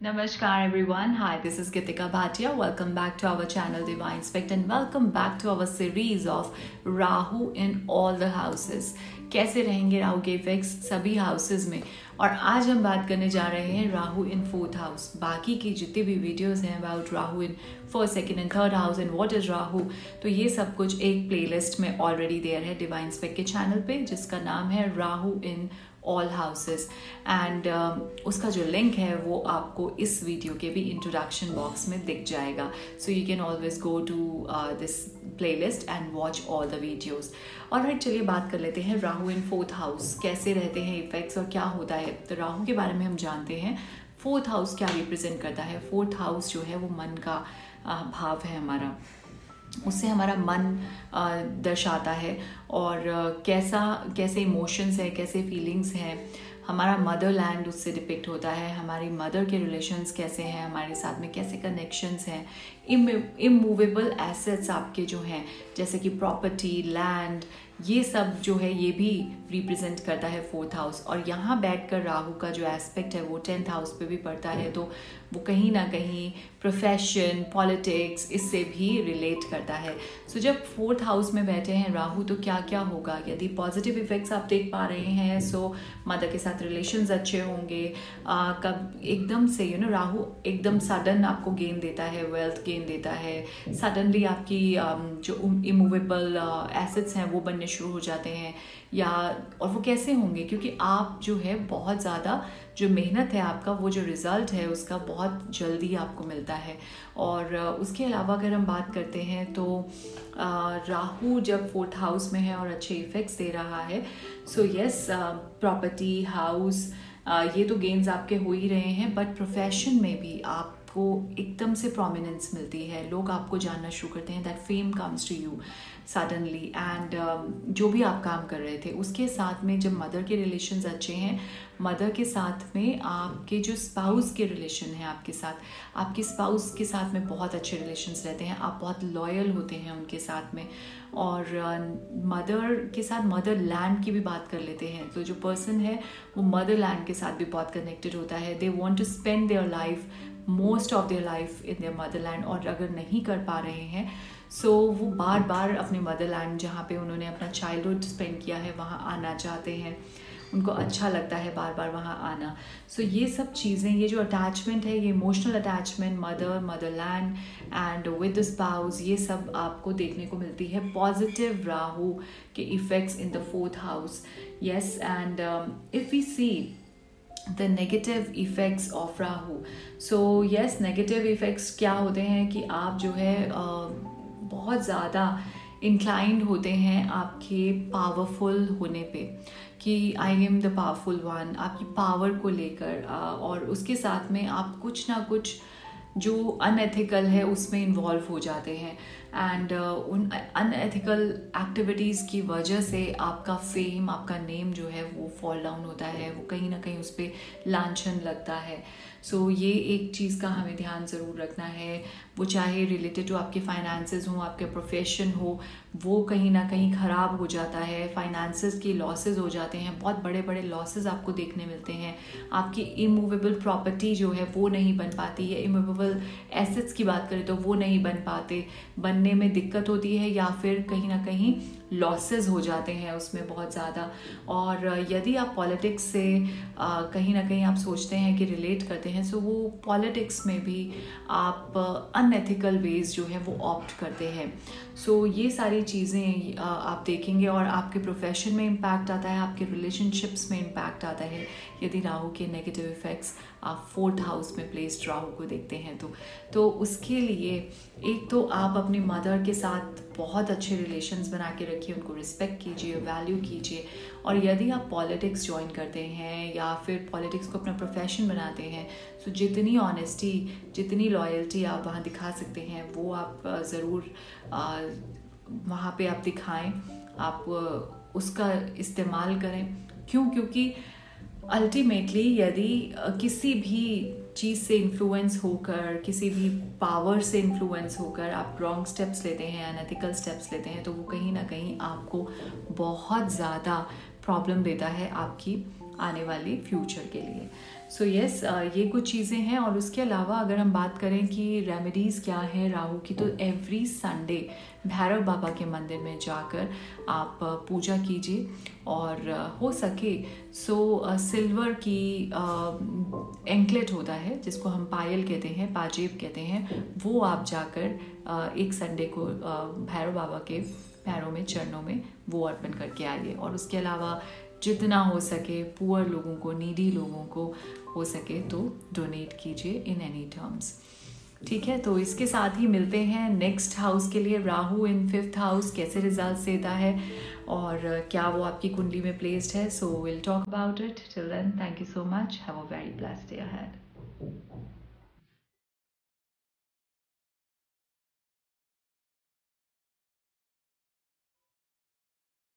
Namaskar everyone. Hi, this is Gitika Bhatia. Welcome back to our channel Divine Spect and welcome back to our series of Rahu in all the houses. कैसे रहेंगे राहु के effects सभी houses में। और आज हम बात करने जा रहे हैं राहु इन फोर्थ हाउस। बाकी की जितनी भी वीडियोस हैं about Rahu in first, second and third house and what is Rahu, तो ये सब कुछ एक प्लेलिस्ट में ऑलरेडी देयर है डिवाइन स्पेक्ट के चैनल पे, जिसका नाम है Rahu in all houses. And उसका जो लिंक है वो आपको इस वीडियो के भी इंट्रोडक्शन बॉक्स में दिख जाएगा। So you can always go to this playlist and watch all the videos. और राइट, चलिए बात कर लेते हैं राहु इन फोर्थ हाउस कैसे रहते हैं इफेक्ट्स और क्या होता है। तो राहु के बारे में हम जानते हैं। फोर्थ हाउस क्या रिप्रेजेंट करता है? फोर्थ हाउस जो है वो मन का भाव है हमारा, उससे हमारा मन दर्शाता है और कैसे इमोशंस है, कैसे फीलिंग्स हैं। हमारा मदरलैंड उससे डिपिक्ट होता है, हमारी मदर के रिलेशंस कैसे हैं, हमारे साथ में कैसे कनेक्शंस हैं। इमूवेबल एसेट्स आपके जो हैं जैसे कि प्रॉपर्टी, लैंड, ये सब जो है ये भी रिप्रेजेंट करता है फोर्थ हाउस। और यहाँ बैठकर राहु का जो एस्पेक्ट है वो 10th हाउस पे भी पड़ता है, तो वो कहीं ना कहीं प्रोफेशन, पॉलिटिक्स इससे भी रिलेट करता है। सो जब फोर्थ हाउस में बैठे हैं राहु तो क्या क्या होगा? यदि पॉजिटिव इफेक्ट्स आप देख पा रहे हैं सो मदर के साथ रिलेशंस अच्छे होंगे। कब एकदम से राहु एकदम सडन आपको गेन देता है, वेल्थ गेन देता है, सडनली आपकी जो इमूवेबल एसेट्स हैं वो बनने शुरू हो जाते हैं। और वो कैसे होंगे? क्योंकि आप जो है बहुत ज़्यादा जो मेहनत है आपका, वो जो रिजल्ट है उसका बहुत जल्दी आपको मिलता है। और उसके अलावा अगर हम बात करते हैं तो राहु जब फोर्थ हाउस में है और अच्छे इफेक्ट्स दे रहा है, सो यस, प्रॉपर्टी, हाउस, ये तो गेन्स आपके हो ही रहे हैं, बट प्रोफेशन में भी आपको एकदम से प्रोमिनेंस मिलती है। लोग आपको जानना शुरू करते हैं, that fame comes to you suddenly. And जो भी आप काम कर रहे थे उसके साथ में जब मदर के रिलेशंस अच्छे हैं, मदर के साथ में आपके जो स्पाउस के रिलेशन है आपके साथ, आपके स्पाउस के साथ में बहुत अच्छे रिलेशंस रहते हैं, आप बहुत लॉयल होते हैं उनके साथ में। और मदर के साथ मदर लैंड की भी बात कर लेते हैं, तो जो पर्सन है वो मदर लैंड के साथ भी बहुत कनेक्टेड होता है। They want to spend their life, most of their life in their motherland. और अगर नहीं कर पा रहे हैं सो वो बार बार अपने मदरलैंड जहाँ पे उन्होंने अपना चाइल्डहुड स्पेंड किया है वहाँ आना चाहते हैं, उनको अच्छा लगता है बार बार वहाँ आना। सो ये सब चीज़ें, ये जो अटैचमेंट है, ये emotional attachment Motherland and with the spouse, ये सब आपको देखने को मिलती है पॉजिटिव राहु के effects in the fourth house. Yes, and if we see the negative effects of Rahu, so yes, negative effects क्या होते हैं कि आप जो है बहुत ज़्यादा इंक्लाइंड होते हैं आपके पावरफुल होने पे, कि I am the powerful one, आपकी पावर को लेकर। और उसके साथ में आप कुछ ना कुछ जो अनएथिकल है उसमें इन्वॉल्व हो जाते हैं। एंड उन अनएथिकल एक्टिविटीज़ की वजह से आपका फेम, आपका नेम जो है वो फॉल डाउन होता है, वो कहीं ना कहीं उस पर लांछन लगता है। सो ये एक चीज़ का हमें ध्यान ज़रूर रखना है, वो चाहे रिलेटेड टू आपके फाइनेंसेस हो, आपके प्रोफेशन हो, वो कहीं ना कहीं ख़राब हो जाता है, फाइनेंसेस की लॉसेस हो जाते हैं, बहुत बड़े बड़े लॉसेस आपको देखने मिलते हैं। आपकी इमूवेबल प्रॉपर्टी जो है वो नहीं बन पाती है, इमूवेबल एसेट्स की बात करें तो वो नहीं बन पाते, बनने में दिक्कत होती है, या फिर कहीं ना कहीं लॉसेस हो जाते हैं उसमें बहुत ज़्यादा। और यदि आप पॉलिटिक्स से कहीं ना कहीं आप सोचते हैं कि रिलेट करते हैं, सो वो पॉलिटिक्स में भी आप अनएथिकल वेज जो है वो ऑप्ट करते हैं। सो ये सारी चीज़ें आप देखेंगे और आपके प्रोफेशन में इम्पैक्ट आता है, आपके रिलेशनशिप्स में इम्पैक्ट आता है यदि राहु के नेगेटिव इफ़ेक्ट्स आप फोर्थ हाउस में प्लेस्ड राहु को देखते हैं तो उसके लिए एक तो आप अपनी मदर के साथ बहुत अच्छे रिलेशंस बना के रखिए, उनको रिस्पेक्ट कीजिए, वैल्यू कीजिए। और यदि आप पॉलिटिक्स ज्वाइन करते हैं या फिर पॉलिटिक्स को अपना प्रोफेशन बनाते हैं, तो जितनी ऑनेस्टी, जितनी लॉयल्टी आप वहाँ दिखा सकते हैं वो आप ज़रूर वहाँ पे आप दिखाएं, आप उसका इस्तेमाल करें। क्योंकि अल्टीमेटली यदि किसी भी चीज़ से इन्फ्लुएंस होकर, किसी भी पावर से इन्फ्लुएंस होकर आप रॉन्ग स्टेप्स लेते हैं, अनएथिकल स्टेप्स लेते हैं, तो वो कहीं ना कहीं आपको बहुत ज़्यादा प्रॉब्लम देता है आपकी आने वाली फ्यूचर के लिए। सो यस, ये कुछ चीज़ें हैं। और उसके अलावा अगर हम बात करें कि रेमेडीज़ क्या है राहु की, तो एवरी संडे भैरव बाबा के मंदिर में जाकर आप पूजा कीजिए, और हो सके सो सिल्वर की एंकलेट होता है जिसको हम पायल कहते हैं, पाजेब कहते हैं, वो आप जाकर एक संडे को भैरव बाबा के पैरों में, चरणों में वो अर्पण करके आइए। और उसके अलावा जितना हो सके पुअर लोगों को, नीडी लोगों को हो सके तो डोनेट कीजिए इन एनी टर्म्स। ठीक है, तो इसके साथ ही मिलते हैं नेक्स्ट हाउस के लिए। राहु इन 5th हाउस कैसे रिजल्ट्स देता है और क्या वो आपकी कुंडली में प्लेस्ड है। So will talk about it. Till then, thank you so much. Have a very blessed day ahead.